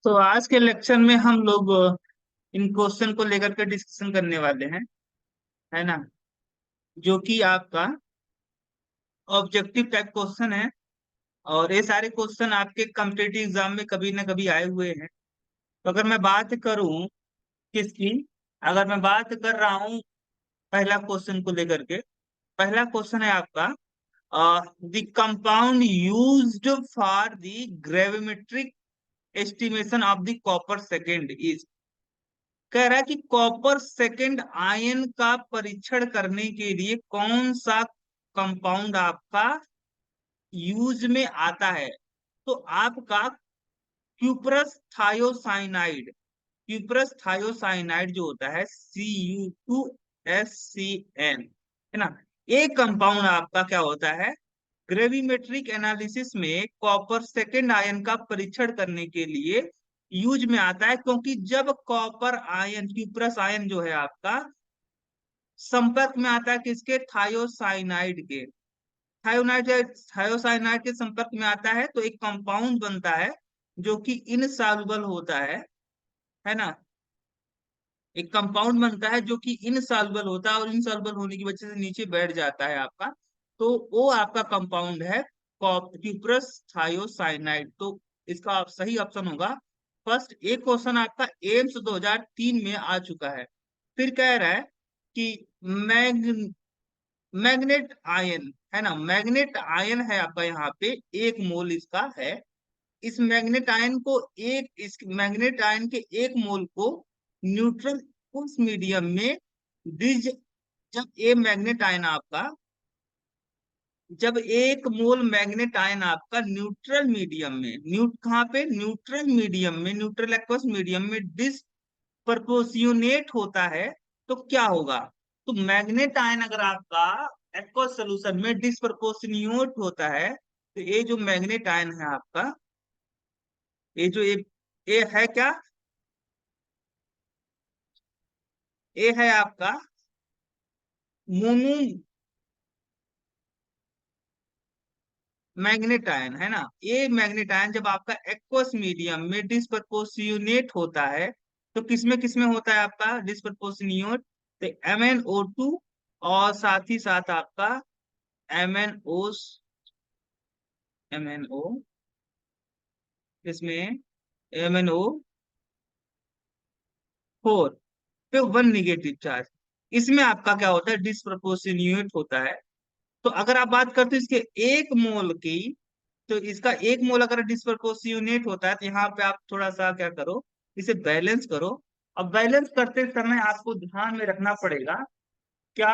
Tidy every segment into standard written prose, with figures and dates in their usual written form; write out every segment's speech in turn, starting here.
तो आज के लेक्चर में हम लोग इन क्वेश्चन को लेकर के डिस्कशन करने वाले हैं, है ना। जो कि आपका ऑब्जेक्टिव टाइप क्वेश्चन है। और ये सारे क्वेश्चन आपके कॉम्पिटिटिव एग्जाम में कभी ना कभी आए हुए हैं। तो अगर मैं बात करूं किसकी, अगर मैं बात कर रहा हूं पहला क्वेश्चन को लेकर के, पहला क्वेश्चन है आपका the compound used for the gravimetric estimation of the copper second is. कह रहा है कि कॉपर सेकंड आयन का परीक्षण करने के लिए कौन सा कंपाउंड आपका यूज में आता है। तो आपका क्यूप्रस थायोसाइनाइड, क्यूप्रस थायोसाइनाइड जो होता है Cu2SCN, है ना। एक कंपाउंड आपका क्या होता है, ग्रेविमेट्रिक एनालिसिस में कॉपर सेकंड आयन का परीक्षण करने के लिए यूज में आता है। क्योंकि जब कॉपर आयन, क्यूप्रस आयन जो है आपका संपर्क में आता है किसके, थायोसाइनाइड के, थायोनाइड थायोसाइनाइड के संपर्क में आता है तो एक कंपाउंड बनता है जो कि इनसॉल्युबल होता है ना। एक कंपाउंड बनता है जो कि इनसॉल्युबल होता है और इनसॉल्युबल होने की वजह से नीचे बैठ जाता है आपका। तो वो आपका कंपाउंड है क्यूप्रस थायोसाइनाइड। तो इसका सही ऑप्शन होगा फर्स्ट। एक क्वेश्चन आपका एम्स 2003 में आ चुका है। फिर कह रहा है कि मैग मैग्नेट आयन, है ना, मैग्नेट आयन है आपका यहाँ पे, 1 मोल इसका है। इस मैग्नेट आयन को, इस मैग्नेट आयन के 1 मोल को न्यूट्रल उस मीडियम में डिज, जब ए मैग्नेट आयन आपका, जब 1 मोल मैग्नेट आयन आपका न्यूट्रल मीडियम में, कहाँ पे, न्यूट्रल मीडियम में, न्यूट्रल एक्वस मीडियम में डिस्प्रपोर्शनेट होता है तो क्या होगा। तो मैग्नेट आयन अगर आपका एक्वस सोल्यूशन में डिस्प्रपोर्शनेट होता है तो ये जो मैग्नेट आयन है आपका, ये जो ये है क्या, ये है आपका मोनो मैग्नेट आयन, है ना। ये मैग्नेट आयन जब आपका एक्वस मीडियम में डिस्प्रपोर्शनेट होता है तो किसमें होता है आपका डिस्प्रपोर्शनेट, तो MnO2 और साथ ही साथ आपका MnO, MnO, इसमें MnO4 पे 1 नेगेटिव चार्ज, इसमें आपका क्या होता है, डिस्प्रपोर्शनेट होता है। तो अगर आप बात करते हो इसके 1 मोल की, तो इसका 1 मोल अगर डिस्प्रपोर्शनेट होता है तो यहाँ पे आप थोड़ा सा क्या करो, इसे बैलेंस करो। अब बैलेंस करते समय आपको ध्यान में रखना पड़ेगा क्या,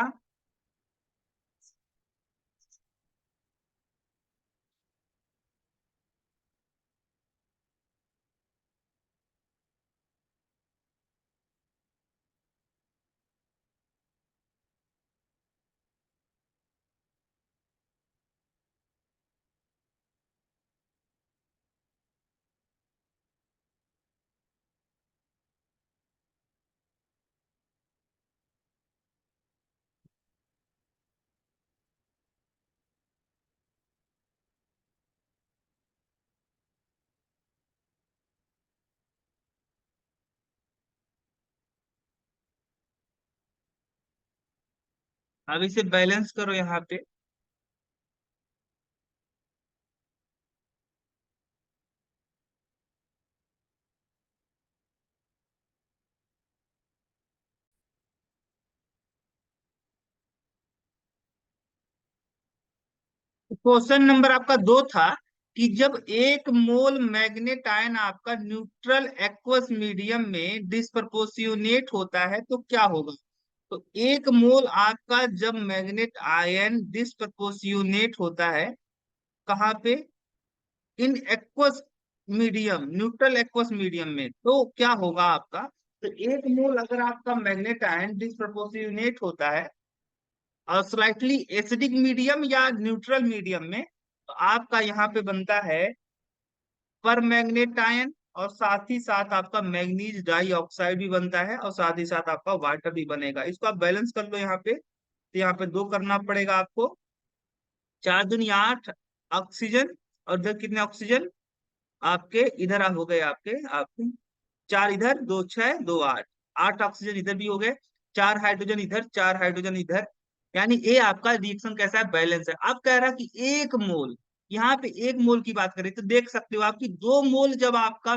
अब इसे बैलेंस करो यहाँ पे। क्वेश्चन नंबर आपका 2 था कि जब 1 मोल मैग्नेट आयन आपका न्यूट्रल एक्वस मीडियम में डिस्प्रपोर्शनेट होता है तो क्या होगा। तो 1 मोल आपका जब मैग्नेट आयन डिस्प्रपोर्शनेट होता है कहाँ पे, in aqueous medium, neutral aqueous medium में, तो क्या होगा आपका। तो 1 मोल अगर आपका मैग्नेट आयन डिस्प्रपोर्शनेट होता है और स्लाइटली एसिडिक मीडियम या न्यूट्रल मीडियम में, तो आपका यहाँ पे बनता है पर मैग्नेट आयन, और साथ ही साथ आपका मैग्नीज डाई ऑक्साइड भी बनता है और साथ ही साथ आपका वाटर भी बनेगा। इसको आप बैलेंस कर लो यहाँ पे, तो यहाँ पे 2 करना पड़ेगा आपको। 4 दूनी 8 ऑक्सीजन, और इधर कितने ऑक्सीजन, आपके इधर हो गए, आपके आपके 4 इधर, 2 6 2 8, 8 ऑक्सीजन इधर भी हो गए, 4 हाइड्रोजन इधर, 4 हाइड्रोजन इधर। यानी ये आपका रिएक्शन कैसा है, बैलेंस है। अब कह रहा कि एक मोल, यहाँ पे एक मोल की बात करें तो देख सकते हो आपकी 2 मोल जब आपका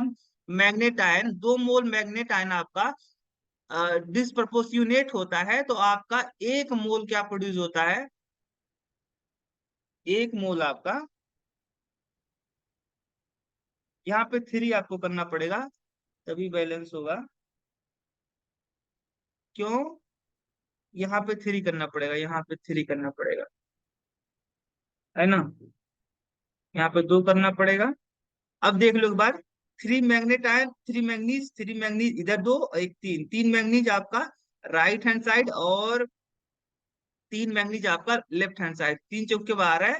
मैग्नेट आयन, 2 मोल मैग्नेट आयन आपका डिस्प्रपोर्शनेट होता है तो आपका एक मोल क्या प्रोड्यूस होता है, एक मोल आपका, यहाँ पे 3 आपको करना पड़ेगा तभी बैलेंस होगा। क्यों, यहाँ पे 3 करना पड़ेगा, यहाँ पे 3 करना पड़ेगा, है ना। यहाँ पे 2 करना पड़ेगा। अब देख लो एक बार, 3 मैग्नेट आयन, 3 मैग्नीज, 3 मैग्नीज इधर 2 और एक 3, 3 मैग्नीज आपका राइट हैंड साइड और 3 मैग्नीज आपका लेफ्ट हैंड साइड, 3 चौके 12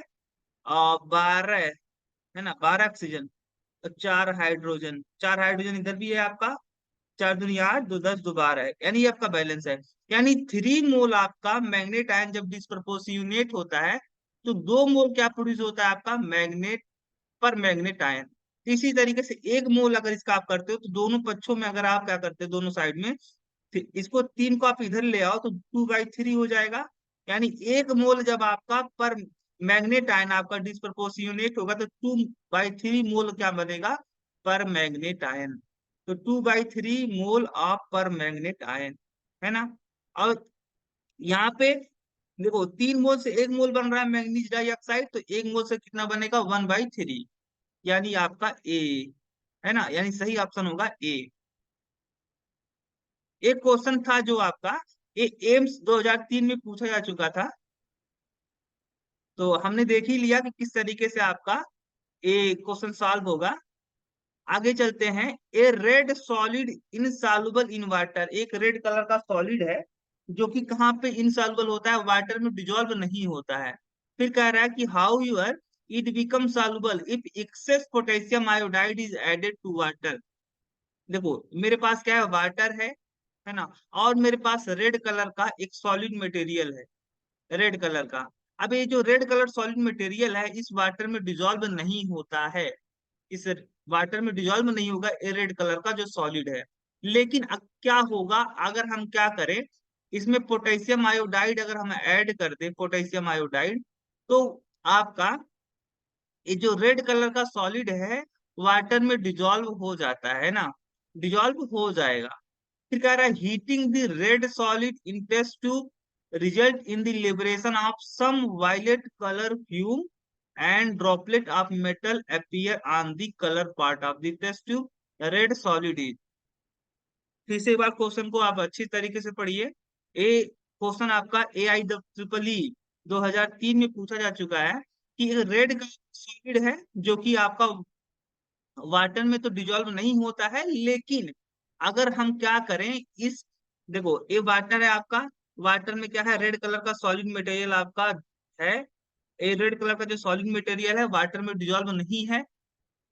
और 12, है ना, 12 ऑक्सीजन और 4 हाइड्रोजन, 4 हाइड्रोजन इधर भी है आपका, 4 दूनी 8, 2 10 2 12 है, यानी ये आपका बैलेंस है। यानी 3 मोल आपका मैग्नेट आयन जब डिस्प्रपोर्शनेट होता है तो 2 मोल क्या प्रोड्यूस होता है आपका, मैग्नेट पर मैग्नेट आयन। इसी तरीके से 1 मोल अगर इसका आप करते हो तो दोनों पक्षों में अगर आप क्या करते हो, दोनों साइड में इसको 3 को आप इधर ले आओ तो 2/3 हो जाएगा। यानी 1 मोल जब आपका पर मैग्नेट आयन आपका डिस्प्रपोर्शनेट होगा तो 2/3 मोल क्या बनेगा, पर मैग्नेट आयन। तो 2/3 मोल ऑफ पर मैग्नेट आयन, है ना। और यहाँ पे देखो 3 मोल से 1 मोल बन रहा है मैग्नीज डाइऑक्साइड, तो 1 मोल से कितना बनेगा, 1/3, यानी आपका ए, है ना, यानी सही ऑप्शन होगा ए। एक क्वेश्चन था जो आपका ये एम्स 2003 में पूछा जा चुका था, तो हमने देख ही लिया कि किस तरीके से आपका ये क्वेश्चन सॉल्व होगा। आगे चलते हैं। A red solid insoluble in water, एक रेड कलर का सॉलिड है जो कि कहाँ पे इनसॉल्युबल होता है, वाटर में डिजोल्व नहीं होता है। फिर कह रहा है कि how your it become soluble if excess potassium iodide is added to water. देखो मेरे पास क्या है, वाटर है ना, और मेरे पास रेड कलर का एक सॉलिड मटेरियल है, रेड कलर का। अब ये जो रेड कलर सॉलिड मटेरियल है इस वाटर में डिजोल्व नहीं होता है, इस वाटर में डिजोल्व नहीं होगा ये रेड कलर का जो सॉलिड है। लेकिन अब क्या होगा अगर हम क्या करें, इसमें पोटेशियम आयोडाइड अगर हम ऐड कर दें, पोटेशियम आयोडाइड, तो आपका ये जो रेड कलर का सॉलिड है वाटर में डिजोल्व हो जाता है ना, डिजोल्व हो जाएगा। फिर कह रहा है heating the red solid in test tube result in the liberation of some violet colour fume and droplet of metal appear on the colour part of the test tube, red solid is. फिर से एक बार question को आप अच्छी तरीके से पढ़िए। ए question आपका AIEEE 2003 में पूछा जा चुका है कि एक रेड कलर सॉलिड है जो कि आपका वाटर में तो डिजोल्व नहीं होता है, लेकिन अगर हम क्या करें इस, देखो ये वाटर है आपका, वाटर में क्या है, रेड कलर का सॉलिड मटेरियल आपका है। ये रेड कलर का जो सॉलिड मटेरियल है वाटर में डिजोल्व नहीं है,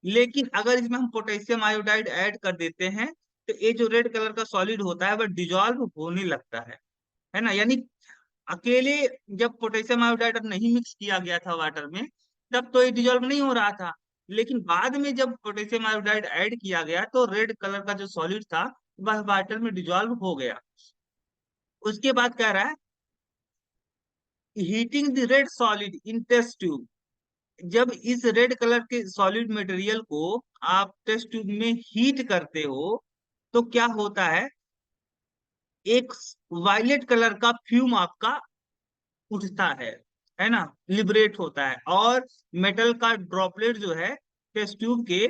लेकिन अगर इसमें हम पोटेशियम आयोडाइड ऐड कर देते हैं तो ये जो रेड कलर का सॉलिड होता है वह डिजोल्व होने लगता है ना। यानी अकेले जब पोटेशियम आयोडाइड नहीं मिक्स किया गया था वाटर में तब तो ये डिजोल्व नहीं हो रहा था, लेकिन बाद में जब पोटेशियम आयोडाइड ऐड किया गया तो रेड कलर का जो सॉलिड था वह वाटर में डिजोल्व हो गया। उसके बाद कह रहा है heating the red solid in test tube, जब इस रेड कलर के सॉलिड मटेरियल को आप टेस्ट ट्यूब में हीट करते हो तो क्या होता एक वायलेट कलर का फ्यूम आपका उठता है ना, लिबरेट होता है, और मेटल का ड्रॉपलेट जो है टेस्ट ट्यूब के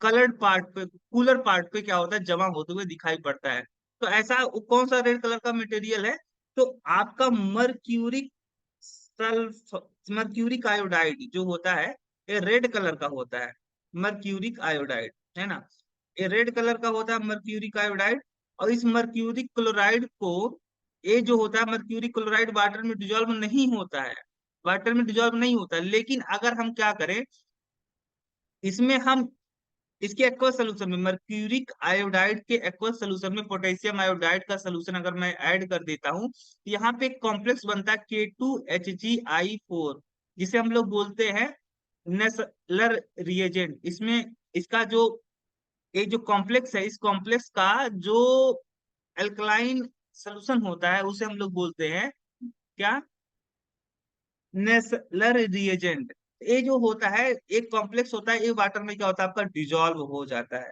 कलर्ड पार्ट पे, कूलर पार्ट पे क्या होता है, जमा होते हुए दिखाई पड़ता है। तो ऐसा कौन सा रेड कलर का मटेरियल है, तो आपका मर्क्यूरिक सल्फ, मर्क्यूरिक आयोडाइड जो होता है ये रेड कलर का होता है, मर्क्यूरिक आयोडाइड, है ना, ये रेड कलर का होता है मर्क्यूरिक आयोडाइड। और इस मर्क्यूरिक क्लोराइड को, ये जो होता है मर्क्यूरिक क्लोराइड वाटर में डिजोल्व नहीं होता है, वाटर में डिजोल्व नहीं होता, लेकिन अगर हम क्या करें इसमें हम इसके एक्वस सोल्यूशन में, मर्क्यूरिक आयोडाइड के एक्वस सोल्यूशन में पोटेशियम आयोडाइड का सोल्यूशन अगर मैं ऐड कर देता हूं तो यहाँ पे एक कॉम्प्लेक्स बनता है K2HgI4, जिसे हम लोग बोलते हैं नेसलर रिएजेंट, इसमें इसका जो एक जो कॉम्प्लेक्स है, इस कॉम्प्लेक्स का जो अल्कलाइन सोल्यूशन होता है उसे हम लोग बोलते हैं क्या, नेसलर रिएजेंट। ये जो होता है एक कॉम्प्लेक्स होता है, ये वाटर में क्या होता है आपका डिजॉल्व हो जाता है।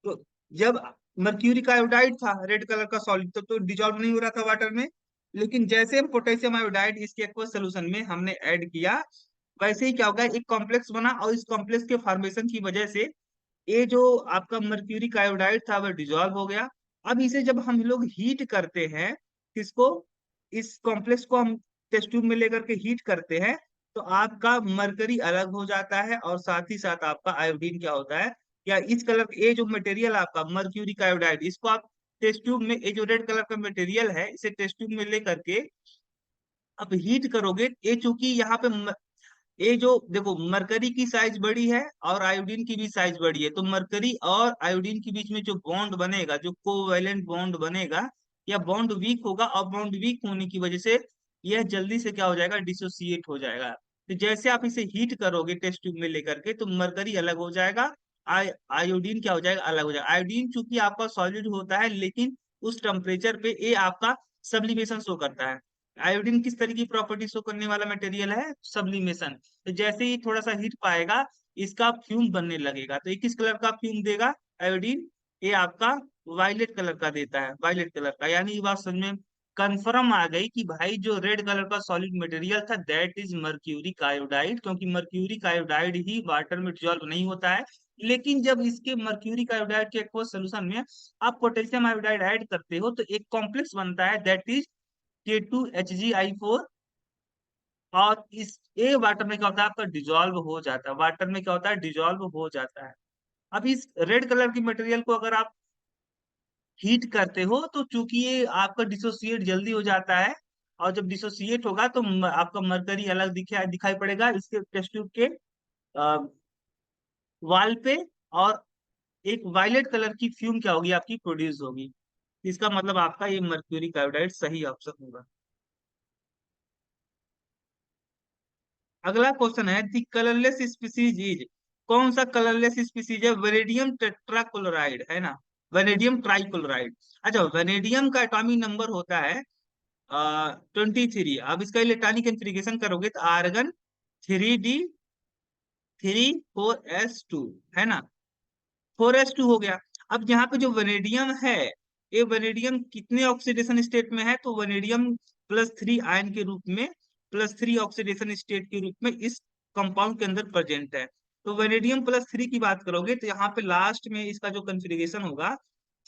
तो जब मर्क्यूरी का आयोडाइड था रेड कलर का सॉलिड, तो डिजॉल्व नहीं हो रहा था वाटर में, लेकिन जैसे हम पोटेशियम आयोडाइड इसके एक्वस सोल्यूशन में हमने ऐड किया, वैसे ही क्या होगा, एक कॉम्प्लेक्स बना और इस कॉम्प्लेक्स के फॉर्मेशन की वजह से ये जो आपका मर्क्यूरिक आयोडाइड था वह डिजॉल्व हो गया। अब इसे जब हम लोग हीट करते हैं, किसको, इस कॉम्प्लेक्स को हम टेस्ट ट्यूब में लेकर के हीट करते हैं, तो आपका मरकरी अलग हो जाता है और साथ ही साथ आपका आयोडीन क्या होता है, या इस कलर ये जो मटेरियल आपका मर्क्यूरिक आयोडाइड, इसको आप टेस्ट ट्यूब में, ये जो रेड कलर का मटेरियल है इसे टेस्ट ट्यूब में लेकर के आप हीट करोगे, ये चूंकि यहाँ पे ये जो देखो मरकरी की साइज बड़ी है और आयोडीन की भी साइज बड़ी है, तो मरकरी और आयोडीन के बीच में जो बॉन्ड बनेगा, जो कोवैलेंट बॉन्ड बनेगा, या बॉन्ड वीक होगा, और बॉन्ड वीक होने की वजह से यह जल्दी से क्या हो जाएगा, डिसोसिएट हो जाएगा। तो जैसे आप इसे हीट करोगे टेस्ट ट्यूब में लेकर के, तो मरकरी अलग हो जाएगा, आयोडीन क्या हो जाएगा, अलग हो जाएगा। आयोडीन चूंकि आपका सॉलिड होता है, लेकिन उस टेम्परेचर पे ये आपका सब्लिमेशन शो करता है। आयोडीन किस तरह की प्रॉपर्टी शो करने वाला मटेरियल है, सब्लिमेशन। तो जैसे ही थोड़ा सा हीट पाएगा, इसका फ्यूम बनने लगेगा, तो ये किस कलर का फ्यूम देगा, आयोडीन, ये आपका वायलेट कलर का देता है, वायलेट कलर का। यानी ये बात समझ में कंफर्म आ गई कि भाई जो रेड कलर का सॉलिड मटेरियल था दैट इज मर्क्यूरिक आयोडाइड, क्योंकि मर्क्यूरिक आयोडाइड ही वाटर में डिजॉल्व नहीं होता है। लेकिन जब इसके मर्क्यूरिक आयोडाइड के एक्वस सोल्यूशन में आप पोटेशियम आयोडाइड ऐड करते हो, तो एक कॉम्प्लेक्स बनता है दैट इज K2HgI4, और इस ए वाटर में क्या होता है आपका डिजॉल्व हो जाता है, वाटर में क्या होता है डिजॉल्व हो जाता है। अब इस रेड कलर की मटेरियल को अगर आप हीट करते हो, तो चूंकि ये आपका डिसोसिएट जल्दी हो जाता है, और जब डिसोसिएट होगा तो आपका मरकरी अलग दिखाई दिखाई पड़ेगा इसके टेस्ट ट्यूब के वाल पे, और एक वायलेट कलर की फ्यूम क्या होगी आपकी प्रोड्यूस होगी। इसका मतलब आपका ये मर्क्यूरिक आयोडाइड सही ऑप्शन होगा। अगला क्वेश्चन है, दी कलरलेस स्पीसीज इज, कौन सा कलरलेस स्पीसीज है, वेनेडियम टेट्राक्लोराइड है ना, वेनेडियम ट्राइक्लोराइड। अच्छा, वेनेडियम का एटॉमिक नंबर होता है 23। अब इसका इलेक्ट्रॉनिक कॉन्फ़िगरेशन करोगे तो आर्गन 3d3 4s2 है ना, 4s2 हो गया। अब यहाँ पे जो वेनेडियम है, ये वेनेडियम कितने ऑक्सीडेशन स्टेट में है, तो वेनेडियम +3 आयन के रूप में, +3 ऑक्सीडेशन स्टेट के रूप में इस कंपाउंड के अंदर प्रेजेंट है। तो वेनेडियम +3 की बात करोगे तो यहाँ पे लास्ट में इसका जो कंफिग्रेशन होगा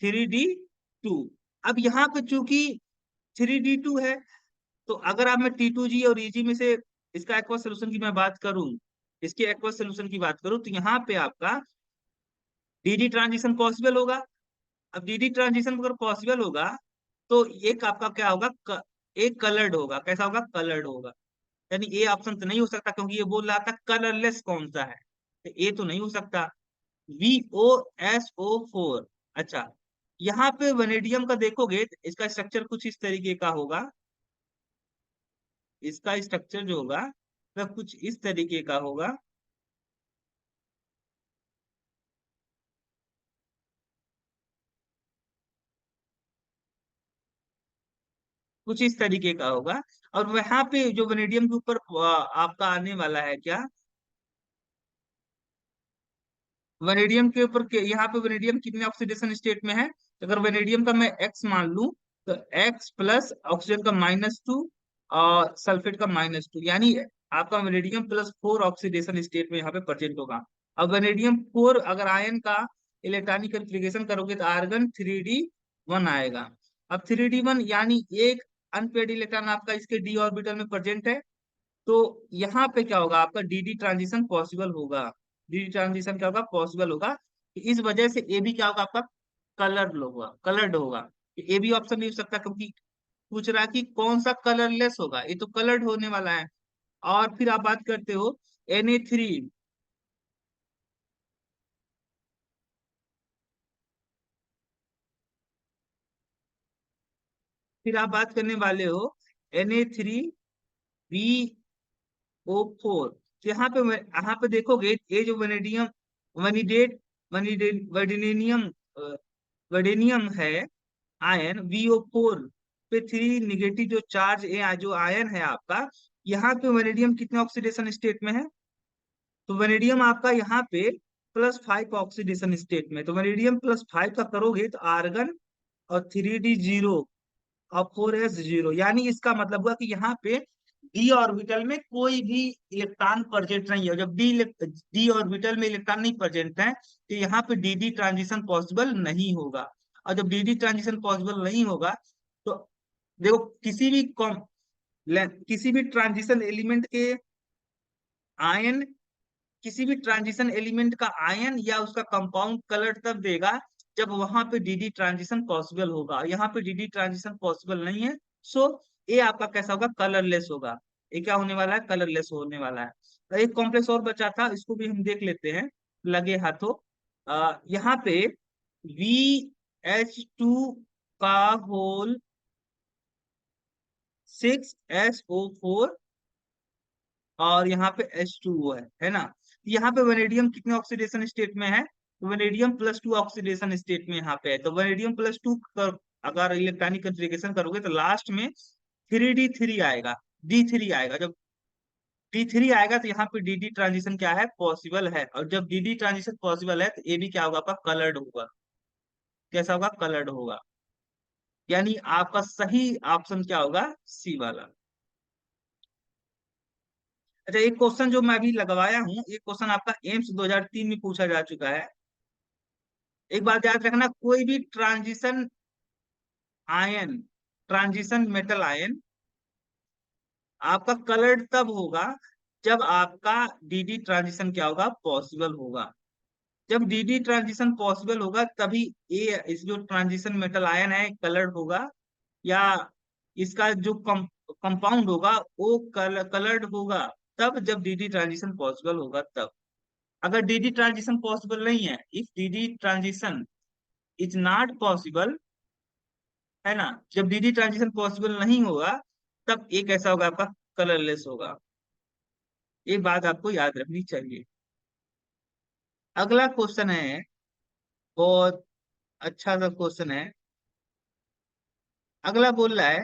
3d2। अब यहाँ पे चूंकि 3d2 है, तो अगर आप मैं T2G और EG में से इसका एक्वा सोल्यूशन की मैं बात करूं, इसके एक्वा सोल्यूशन की बात करूं, तो यहाँ पे आपका डीडी ट्रांजिशन पॉसिबल होगा। अब डीडी ट्रांजिशन अगर पॉसिबल होगा, तो एक आपका क्या होगा, एक कलर्ड होगा, कैसा होगा, कलर्ड होगा। यानी ए ऑप्शन तो नहीं हो सकता, क्योंकि ये बोल रहा था कलरलेस कौन सा है, तो ए तो नहीं हो सकता। VOSO4। अच्छा, यहाँ पे वनेडियम का देखोगे तो इसका स्ट्रक्चर कुछ इस तरीके का होगा, इसका स्ट्रक्चर जो होगा वह कुछ इस तरीके का होगा, कुछ इस तरीके का होगा। और वहां पे जो वनेडियम के ऊपर आपका आने वाला है क्या, वनेडियम के ऊपर यहाँ पे वनेडियम कितने ऑक्सीडेशन स्टेट में है, तो अगर वनेडियम का मैं एक्स मान लूं, तो एक्स प्लस ऑक्सीजन का -2 और सल्फेट का -2, यानी आपका वनेडियम +4 ऑक्सीडेशन स्टेट में यहाँ पे प्रेजेंट होगा। अब वनेडियम 4 अगर आयन का इलेक्ट्रॉनिक कॉन्फ़िगरेशन करोगे तो आर्गन 3d1 आएगा। अब 3d1 यानी एक अनपेड इलेक्ट्रॉन आपका इसके डी ऑर्बिटल में प्रेजेंट है, तो यहाँ पे क्या होगा, आपका डीडी ट्रांजिशन पॉसिबल होगा। डीडी ट्रांजिशन क्या होगा, पॉसिबल होगा। इस वजह से ए भी क्या होगा आपका, कलर्ड होगा, कलर्ड होगा। ए भी ऑप्शन नहीं हो सकता, क्योंकि पूछ रहा है कि कौन सा कलरलेस होगा, ये तो कलर्ड होने वाला है। और फिर आप बात करते हो Na3, फिर आप बात करने वाले हो Na3BO4। तो यहाँ पे देखोगे ये जो वेनेडियम वनीडेट वनीडेट वेडिनियम वेडिनियम है आयन VO4 पे 3 निगेटिव जो चार्ज जो आयन है आपका, यहाँ पे वेनेडियम कितने ऑक्सीडेशन स्टेट में है? तो वेनेडियम आपका यहाँ पे +5 ऑक्सीडेशन स्टेट में। तो वेनेडियम +5 का करोगे तो आर्गन और 3D0 और 4s0, यानी इसका मतलब हुआ कि यहाँ पे डी ऑर्बिटल में कोई भी इलेक्ट्रॉन प्रेजेंट नहीं है। जब डी ऑर्बिटल में इलेक्ट्रॉन नहीं प्रेजेंट है तो यहाँ पे डी ट्रांजिशन पॉसिबल नहीं होगा। और जब डी ट्रांजिशन पॉसिबल नहीं होगा तो देखो किसी भी ट्रांजिशन एलिमेंट के आयन किसी भी ट्रांजिशन एलिमेंट का आयन या उसका कंपाउंड कलर तब देगा जब वहां पे डी ट्रांजिशन पॉसिबल होगा। यहाँ पे डी ट्रांजिशन पॉसिबल नहीं है, सो ये आपका कैसा होगा? कलरलेस होगा। ये क्या होने वाला है? कलरलेस होने वाला है। तो एक कॉम्प्लेक्स और बचा था, इसको भी हम देख लेते हैं लगे हाथों। यहाँ पे VH2 का होल 6SO4 और यहाँ पे H2O है ना? यहाँ पे वेनेडियम कितने ऑक्सीडेशन स्टेट में है? वेनेडियम +2 ऑक्सीडेशन स्टेट में यहाँ पे है। तो वेनेडियम +2 अगर इलेक्ट्रॉनिक कंफिगरेशन करोगे तो लास्ट में 3D3 आएगा, D3 आएगा। जब D3 आएगा तो यहाँ पे डी ट्रांजिशन क्या है? पॉसिबल है। और जब डी ट्रांजिशन पॉसिबल है तो ये भी क्या होगा? आपका कलर्ड होगा। कैसा होगा? कलर्ड होगा। यानी आपका सही ऑप्शन क्या होगा? सी वाला। अच्छा, एक क्वेश्चन जो मैं अभी लगवाया हूँ, एक क्वेश्चन आपका एम्स 2003 में पूछा जा चुका है। एक बात याद रखना, कोई भी आयन ट्रांजिशन मेटल आयन आपका कलर्ड तब होगा जब आपका डी ट्रांजिशन क्या होगा? पॉसिबल होगा। जब डी ट्रांजिशन पॉसिबल होगा तभी ये इस जो ट्रांजिशन मेटल आयन है कलर्ड होगा, या इसका जो कंपाउंड होगा वो कलर्ड होगा तब जब डी ट्रांजिशन पॉसिबल होगा तब। अगर डी ट्रांजिशन पॉसिबल नहीं है, if D transition is not possible, है ना, जब डी ट्रांजिशन पॉसिबल नहीं होगा तब एक ऐसा होगा आपका कलरलेस होगा। ये बात आपको याद रखनी चाहिए। अगला क्वेश्चन है, बहुत अच्छा सा क्वेश्चन है। अगला बोल रहा है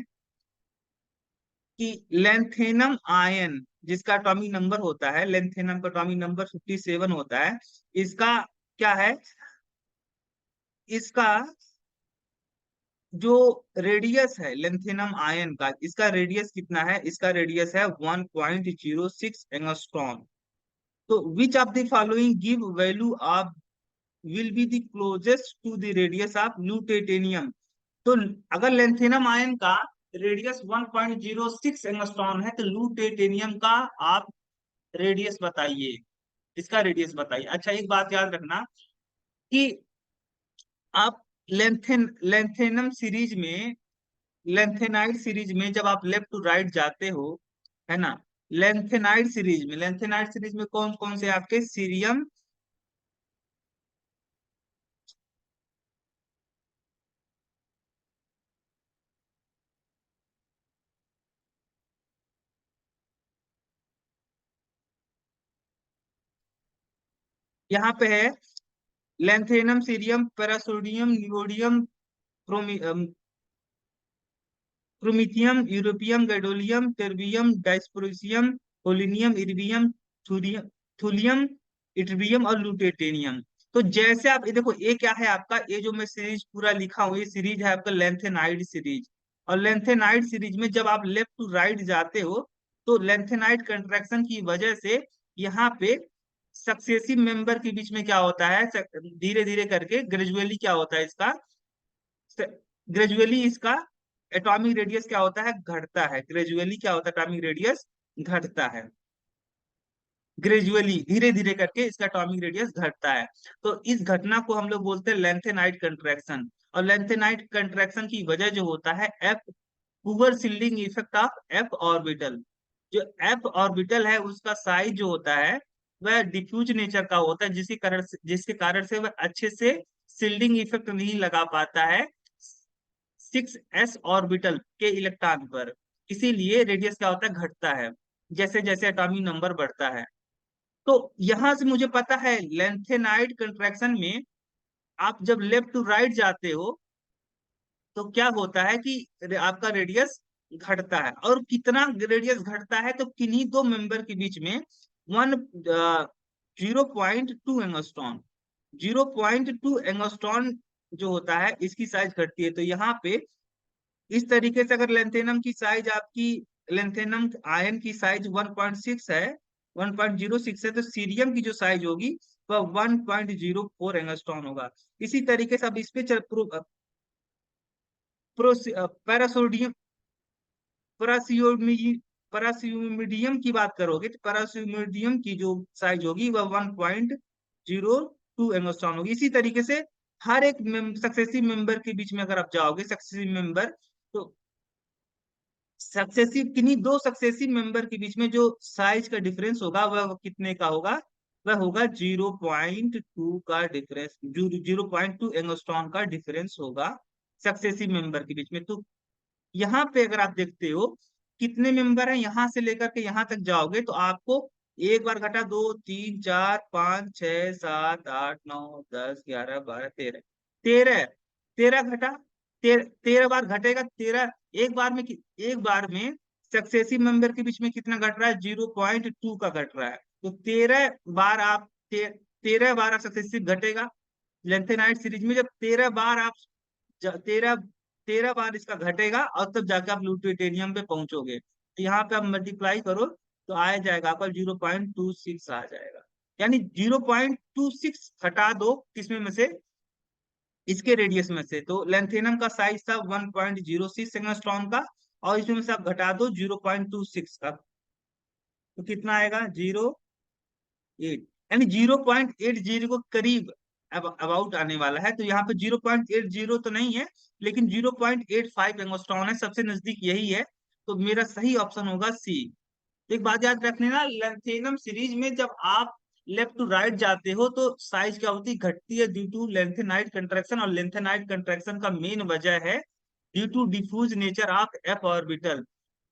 कि लेंथेनम आयन जिसका एटॉमिक नंबर होता है, लेंथेनम का एटॉमिक नंबर 57 होता है, इसका क्या है? इसका जो रेडियस है लेंथेनम आयन का, इसका रेडियस कितना है? इसका रेडियस है 1.06 एंगस्ट्रॉम। तो which of the following give value of will be the closest to the radius of lutetium? तो अगर लेंथेनम आयन का रेडियस 1.06 एंगस्ट्रॉम है तो ल्यूटेनियम का आप रेडियस बताइए, इसका रेडियस बताइए। अच्छा, एक बात याद रखना कि आप लेंथेनम सीरीज में लेंथेनाइड सीरीज में जब आप लेफ्ट टू राइट जाते हो, है ना, लेंथेनाइड सीरीज में कौन कौन से आपके सीरियम, यहाँ पे है lanthanum, cerium, praseodymium, neodymium, promethium, europium, gadolinium, terbium, dysprosium, holmium, erbium, thulium, thulium, ytterbium और लुटेटेनियम। तो जैसे आप ये देखो, ये क्या है आपका? ये जो मैं सीरीज पूरा लिखा हूँ ये सीरीज है आपका लेंथेनाइड सीरीज। और लेंथेनाइड सीरीज में जब आप लेफ्ट टू राइट जाते हो तो लेंथेनाइड कंट्रैक्शन की वजह से यहाँ पे सक्सेसिव मेंबर के बीच में क्या होता है? धीरे धीरे करके ग्रेजुअली क्या होता है इसका? ग्रेजुअली इसका एटॉमिक रेडियस क्या होता है? घटता है। ग्रेजुअली क्या होता है? एटॉमिक रेडियस घटता है। ग्रेजुअली धीरे धीरे करके इसका एटॉमिक रेडियस घटता है। तो इस घटना को हम लोग बोलते हैं लेंथेनाइड कंट्रैक्शन। और लेंथेनाइड कंट्रैक्शन की वजह जो होता है F poor shielding effect of F orbital. जो एफ ऑर्बिटल है उसका साइज जो होता है वह डिफ्यूज नेचर का होता है, जिसके कारण से वह अच्छे से शिल्डिंग इफेक्ट नहीं लगा पाता है 6s ऑर्बिटल के इलेक्ट्रॉन पर। इसीलिए रेडियस क्या होता है? घटता है जैसे जैसे एटॉमिक नंबर बढ़ता है। तो यहां से मुझे पता है लेंथेनाइड कंट्रैक्शन में आप जब लेफ्ट टू राइट जाते हो तो क्या होता है कि आपका रेडियस घटता है, और कितना रेडियस घटता है, तो किन्हीं दो मेंबर के बीच में वन 0.2 एंगस्ट्रॉन, 0.2 एंगस्ट्रॉन जो होता है इसकी साइज घटती है। तो यहाँ पे इस तरीके से अगर लेंथेनम की साइज आपकी, लेंथेनम आयन की साइज 1.6 है, 1.06 है, तो सीरियम की जो साइज होगी वह 1.04 एंगस्ट्रॉन होगा। इसी तरीके से अब इस पे पैरासोडियम परासियोमी परासियोमिडियम की बात करोगे तो परासियोमिडियम की जो साइज होगी वह 1.02 एंगस्ट्रॉन होगी। इसी तरीके से हर एक सक्सेसिव मेंबर के बीच में अगर आप जाओगे सक्सेसिव मेंबर, तो सक्सेसिव किन्हीं दो सक्सेसिव मेंबर के बीच में जो साइज का डिफरेंस होगा वह कितने का होगा, वह होगा 0.2 का डिफरेंस, 0.2 एंगस्ट्रॉन का डिफरेंस होगा सक्सेसिव मेंबर के बीच में। तो यहाँ पे अगर आप देखते हो कितने मेंबर हैं, यहां से लेकर के यहां तक जाओगे तो आपको एक बार घटा, दो, तीन, चार, पाँच, छह, सात, आठ, नौ, 10, 11, 12, 13, 13, 13 घटा, 13 बार घटेगा, 13 एक बार में एक बार में सक्सेसिव मेंबर के बीच में कितना घट रहा है, 0.2 का घट रहा है। तो 13 बार आप 13 बार आप सक्सेसिव घटेगा लेंथेनाइट सीरीज में, जब 13 बार आप 13 बार इसका घटेगा और तब जाके आप ल्यूटेनियम पे पहुंचोगे। तो यहाँ पे आप मल्टीप्लाई करो तो आ जाएगा आपका 0.26 आ जाएगा। यानी 0.26 हटा दो किसमें में से, इसके रेडियस में से। तो लेंथेनम का साइज था 1.06 एंगस्ट्रॉन का, और इसमें से आप घटा दो 0.26 का, तो कितना आएगा 0.8, यानी 0.80 को करीब अबाउट आने वाला है। तो यहाँ पे 0.80 तो नहीं है, लेकिन 0.85 एंगस्ट्रॉन है, सबसे नजदीक यही है। तो मेरा सही ऑप्शन होगा सी। एक बात याद रखने ना, लेंथेनम सीरीज में जब आप लेफ्ट टू राइट जाते हो तो साइज क्या होती घटती है ड्यू टू लेंथेनाइट कंट्रैक्शन, और लेंथेनाइट कंट्रैक्शन का मेन वजह है due to diffuse nature of F orbital.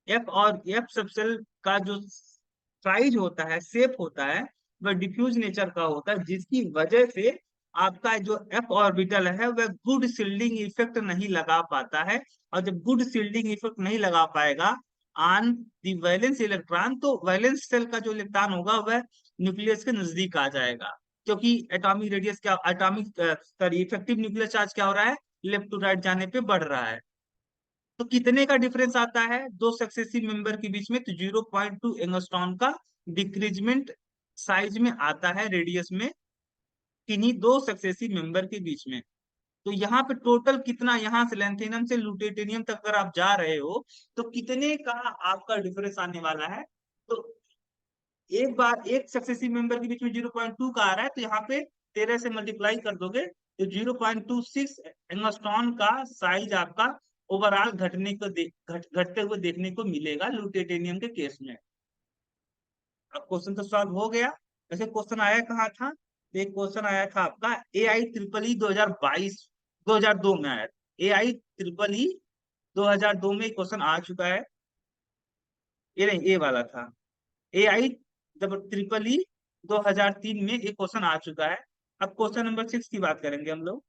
F और एफ सबसेल का जो साइज होता है, शेप होता है, वह डिफ्यूज नेचर का होता है, जिसकी वजह से आपका जो एफ ऑर्बिटल है वह गुड शिल्डिंग इफेक्ट नहीं लगा पाता है। और जब गुड शिल्डिंग इफेक्ट नहीं लगा पाएगा ऑन दी वैलेंस इलेक्ट्रॉन, तो वैलेंस शेल का जो इलेक्ट्रॉन होगा वह न्यूक्लियस के नजदीक आ जाएगा, क्योंकि एटॉमिक रेडियस क्या, atomic sorry effective nuclear charge क्या हो रहा है, लेफ्ट टू राइट जाने पे बढ़ रहा है। तो कितने का डिफरेंस आता है दो सक्सेसिव मेंबर के बीच में, तो 0.2 एंगस्ट्रॉन का डिक्रीजमेंट साइज में आता है रेडियस में किन्हीं दो सक्सेसिव मेंबर के बीच में। तो यहाँ पे टोटल कितना, यहाँ से लेंथेनियम से ल्यूटेनियम तक अगर आप जा रहे हो तो कितने का आपका डिफरेंस आने वाला है। तो एक बार एक सक्सेसिव मेंबर के बीच में 0.2 का आ रहा है, तो यहाँ पे 13 से मल्टीप्लाई कर दोगे तो 0.26 एंगस्ट्रॉन का साइज आपका ओवरऑल घटते हुए देखने को मिलेगा ल्यूटेनियम के केस में। अब क्वेश्चन तो सॉल्व हो गया। वैसे क्वेश्चन आया कहाँ था, एक क्वेश्चन आया था आपका AI EEE 2022, 2002 में आया। AI EEE 2002 में क्वेश्चन आ चुका है, ये नहीं, ये वाला था। AI EEE 2003 में एक क्वेश्चन आ चुका है। अब क्वेश्चन नंबर 6 की बात करेंगे हम लोग।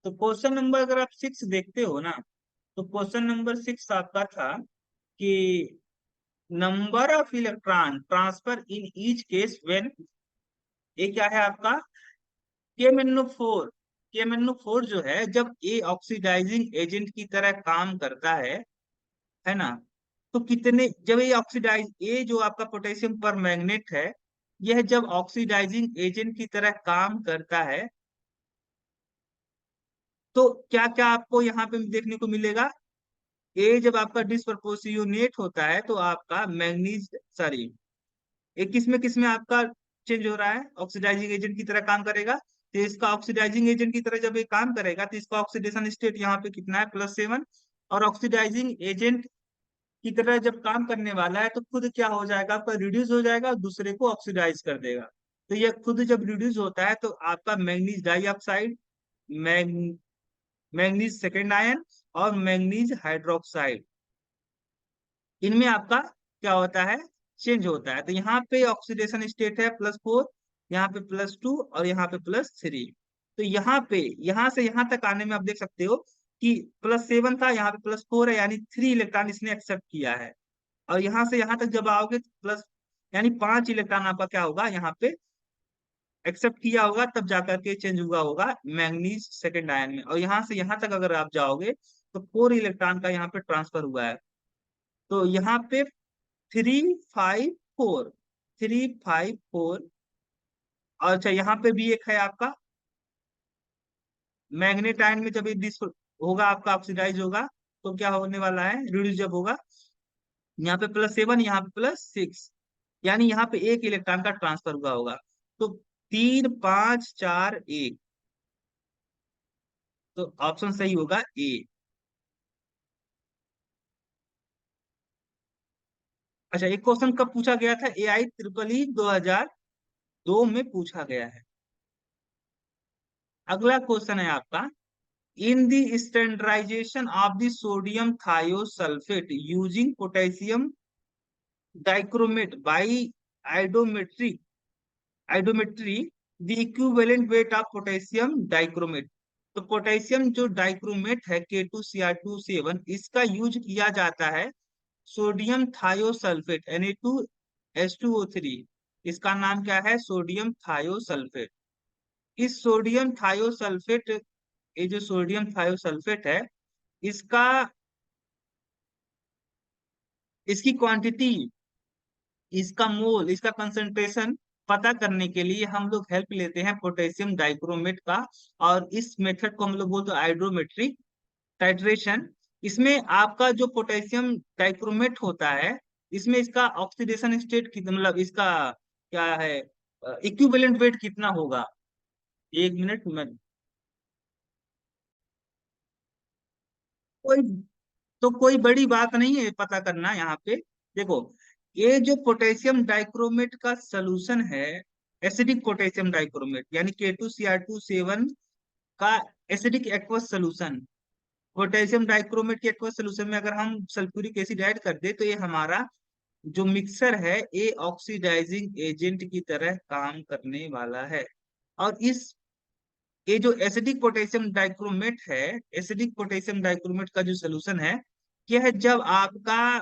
तो क्वेश्चन नंबर अगर आप 6 देखते हो ना, तो क्वेश्चन नंबर 6 आपका था कि number of electron transfer in each case when, ये क्या है आपका, KMnO4। KMnO4 जो है जब ए ऑक्सीडाइजिंग एजेंट की तरह काम करता है ना, तो कितने, जब ये ऑक्सीडाइज, ये जो आपका पोटेशियम पर मैग्नेट है, यह जब ऑक्सीडाइजिंग एजेंट की तरह काम करता है तो क्या क्या आपको यहाँ पे देखने को मिलेगा। ए जब आपका डिसप्रपोर्शनेट होता है तो आपका मैग्नीज, सॉरी, ये किसमें आपका चेंज हो रहा है, ऑक्सीडाइजिंग एजेंट की तरह काम करेगा। तो इसका ऑक्सीडाइजिंग एजेंट की तरह जब ये काम करेगा तो इसका ऑक्सीडेशन स्टेट यहाँ पे कितना है, +7। और ऑक्सीडाइजिंग एजेंट की तरह जब काम करने वाला है तो खुद क्या हो जाएगा, आपका रिड्यूस हो जाएगा और दूसरे को ऑक्सीडाइज कर देगा। तो ये खुद जब रिड्यूस होता है तो आपका manganese dioxide, mag manganese second ion और मैग्नीज हाइड्रोक्साइड, इनमें आपका क्या होता है, चेंज होता है। तो यहाँ पे ऑक्सीडेशन स्टेट है +4, यहाँ पे +2 और यहाँ पे +3। तो यहाँ पे यहाँ से यहाँ तक आने में आप देख सकते हो कि +7 था, यहाँ पे +4 है, यानी 3 इलेक्ट्रॉन इसने एक्सेप्ट किया है। और यहाँ से यहाँ तक जब आओगे तो प्लस, यानी 5 इलेक्ट्रॉन आपका क्या होगा यहाँ पे एक्सेप्ट किया होगा, तब जाकर के चेंज हुआ होगा मैंगनीज सेकंड आयन में। और यहाँ से यहाँ तक अगर आप जाओगे तो 4 इलेक्ट्रॉन का यहाँ पे ट्रांसफर हुआ है। तो यहाँ पे 3, 5, 4, 3, 5, 4। और अच्छा, यहाँ पे भी एक है आपका मैग्नेट आयन में, जब ये डिस होगा आपका ऑक्सीडाइज होगा तो क्या होने वाला है, रिड्यूस जब होगा, यहाँ पे +7, यहाँ पे +6, यानी यहाँ पे 1 इलेक्ट्रॉन का ट्रांसफर हुआ होगा। तो 3, 5, 4, 1, तो ऑप्शन सही होगा ए। अच्छा, एक क्वेश्चन कब पूछा गया था, AI EEE 2002 में पूछा गया है। अगला क्वेश्चन है आपका, in the standardisation of the sodium thiosulphate using potassium dichromate by iodometry iodometry the equivalent weight of potassium dichromate. तो पोटेशियम जो डाइक्रोमेट है K2Cr2 7, इसका यूज किया जाता है सोडियम थायोसल्फेट Na2H2O3। इसका नाम क्या है, सोडियम थायोसल्फेट। इस सोडियम थायोसल्फेट, ये जो सोडियम थायोसल्फेट है, इसका इसकी क्वांटिटी, इसका मोल, इसका कंसंट्रेशन पता करने के लिए हम लोग हेल्प लेते हैं पोटेशियम डाइक्रोमेट का। और इस मेथड को हम लोग बोलते हैं हाइड्रोमेट्रिक टाइट्रेशन। इसमें आपका जो पोटेशियम डाइक्रोमेट होता है, इसमें इसका ऑक्सीडेशन स्टेट कितना, मतलब इसका क्या है, इक्विवेलेंट वेट कितना होगा। 1 मिनट में कोई, तो कोई बड़ी बात नहीं है पता करना यहाँ पे। देखो, ये जो पोटेशियम डाइक्रोमेट का सोल्यूशन है, एसिडिक पोटेशियम डाइक्रोमेट यानी K2Cr2 7 का acidic aqueous solution, potassium dichromate के एक्वस सोल्यूशन में अगर हम सल्फ्यूरिक एसिड ऐड कर दे तो ये हमारा जो मिक्सर है ये ऑक्सीडाइजिंग एजेंट की तरह काम करने वाला है। और इस ये जो एसिडिक पोटेशियम डाइक्रोमेट है, एसिडिक पोटेशियम डाइक्रोमेट का जो सोल्यूशन है, यह है जब आपका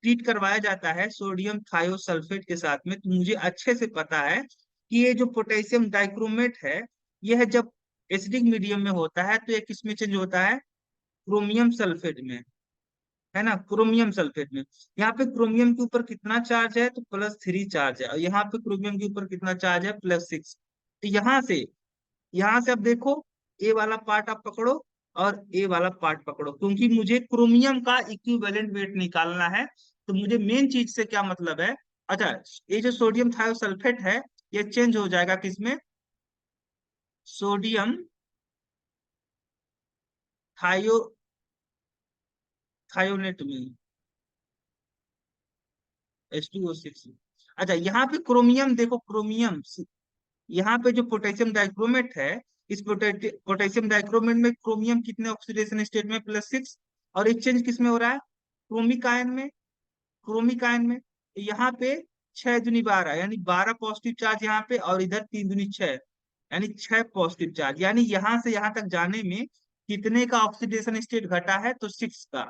ट्रीट करवाया जाता है सोडियम थायोसल्फेट के साथ में, तो मुझे अच्छे से पता है कि ये जो पोटेशियम डाइक्रोमेट है, यह जब एसिडिक मीडियम में होता है तो ये किस में चेंज होता है, क्रोमियम सल्फेट में, है ना, क्रोमियम सल्फेट में। यहाँ पे क्रोमियम के ऊपर कितना चार्ज है, तो +3 चार्ज है। और यहाँ पे क्रोमियम के ऊपर कितना चार्ज है, +6। तो यहाँ से अब देखो, ए वाला पार्ट आप पकड़ो और ए वाला पार्ट पकड़ो, क्योंकि मुझे क्रोमियम का इक्विवेलेंट वेट निकालना है। तो मुझे मेन चीज से क्या मतलब है, अच्छा, ये जो सोडियम थायोसल्फेट है, ये चेंज हो जाएगा किसमें, सोडियम थायो थायोनेट में, H2O6। अच्छा, यहाँ पे क्रोमियम देखो, क्रोमियम यहाँ पे जो पोटेशियम डाइक्रोमेट है, इस पोटेशियम डाइक्रोमेट में क्रोमियम कितने ऑक्सीडेशन स्टेट में, +6। और एक्सचेंज किस में हो रहा है, क्रोमिक आयन में, क्रोमिक आयन में। तो यहाँ पे 6 दूनी 12, यानी 12 पॉजिटिव चार्ज यहाँ पे, और इधर 3 दूनी 6, यानी 6 पॉजिटिव चार्ज। यानी यहाँ से यहाँ तक जाने में कितने का ऑक्सीडेशन स्टेट घटा है, तो 6 का।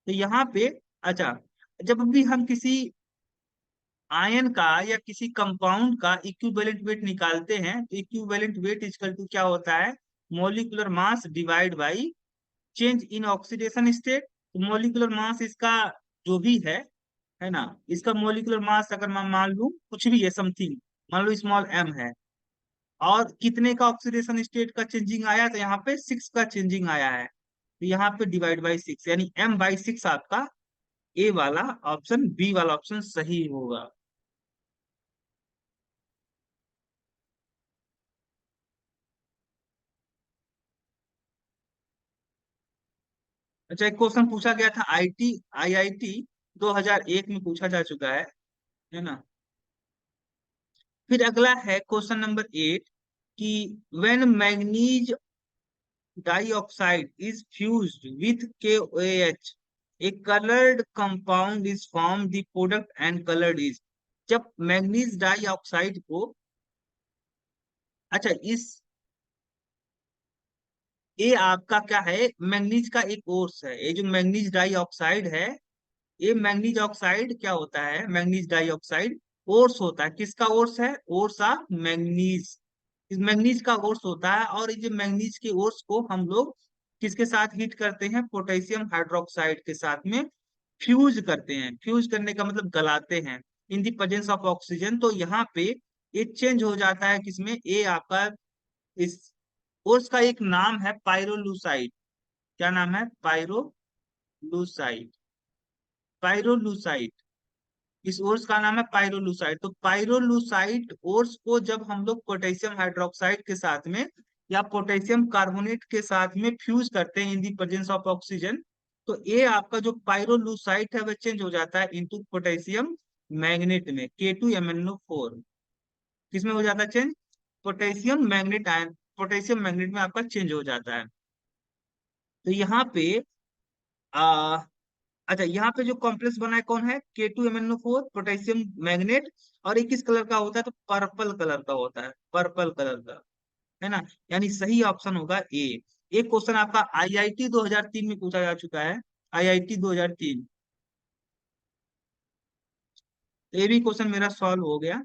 तो यहाँ पे, अच्छा, जब भी हम किसी आयन का या किसी कंपाउंड का इक्विवेलेंट वेट निकालते हैं, तो इक्विवेलेंट वेट इक्वल टू क्या होता है, molecular mass divide by change in oxidation state. तो मोलिकुलर मास इसका जो भी है ना, इसका मोलिकुलर मास अगर मैं मान लूं कुछ भी है, समथिंग, मान लो स्मॉल m है, और कितने का ऑक्सीडेशन स्टेट का चेंजिंग आया, तो यहाँ पे 6 का चेंजिंग आया है। तो यहाँ पे डिवाइड बाई 6, यानी m/6 आपका ए वाला ऑप्शन, बी वाला ऑप्शन सही होगा। अच्छा, एक क्वेश्चन पूछा गया था IIT 2001 में पूछा जा चुका है ना। फिर अगला है क्वेश्चन नंबर 8, कि when manganese dioxide is fused with KOH A coloured compound is form the product and coloured is, जब मैग्नीज डाइऑक्साइड को, अच्छा इस, ये आपका क्या है, मैग्नीज का एक ओर्स है, ये जो मैग्नीज डाइऑक्साइड है, ये मैग्नीज ऑक्साइड क्या होता है, मैग्नीज डाइऑक्साइड ओर्स होता है, किसका ओर्स है, ओर्स ऑफ मैग्नीज, इस मैग्नीज का ओर्स होता है। और ये जो मैग्नीज के ओर्स को हम लोग किसके साथ हीट करते हैं, पोटेशियम हाइड्रोक्साइड के साथ में फ्यूज करते हैं, फ्यूज करने का मतलब गलाते हैं in the presence of oxygen. तो यहाँ पे ये चेंज हो जाता है किसमें, ये आपका इस कोर्स का एक नाम है पाइरोलूसाइड, क्या नाम है, पाइरोलूसाइड, पाइरोलूसाइड, इस ओर्स का नाम है पाइरोलूसाइड। तो पाइरोलूसाइड ओर्स को जब हम लोग पोटेशियम हाइड्रोक्साइड के साथ में या पोटेशियम कार्बोनेट के साथ में फ्यूज करते हैं इन दी प्रेजेंस ऑफ ऑक्सीजन, तो ये आपका जो पाइरोलूसाइड है वह चेंज हो जाता है इनटू पोटेशियम मैग्नेट में, K2MnO4, किसमें हो जाता है change, potassium manganate ion, potassium magnet में आपका चेंज हो जाता है। तो यहाँ पे आ, अच्छा यहाँ पे जो कॉम्प्लेक्स बना है कौन है, K2MnO4 पोटेशियम मैग्नेट, और ये किस कलर का होता है, तो पर्पल कलर का होता है, पर्पल कलर का, है ना। यानी सही ऑप्शन होगा ए। एक क्वेश्चन आपका आईआईटी 2003 में पूछा जा चुका है, आईआईटी 2003, ये भी क्वेश्चन मेरा सॉल्व हो गया।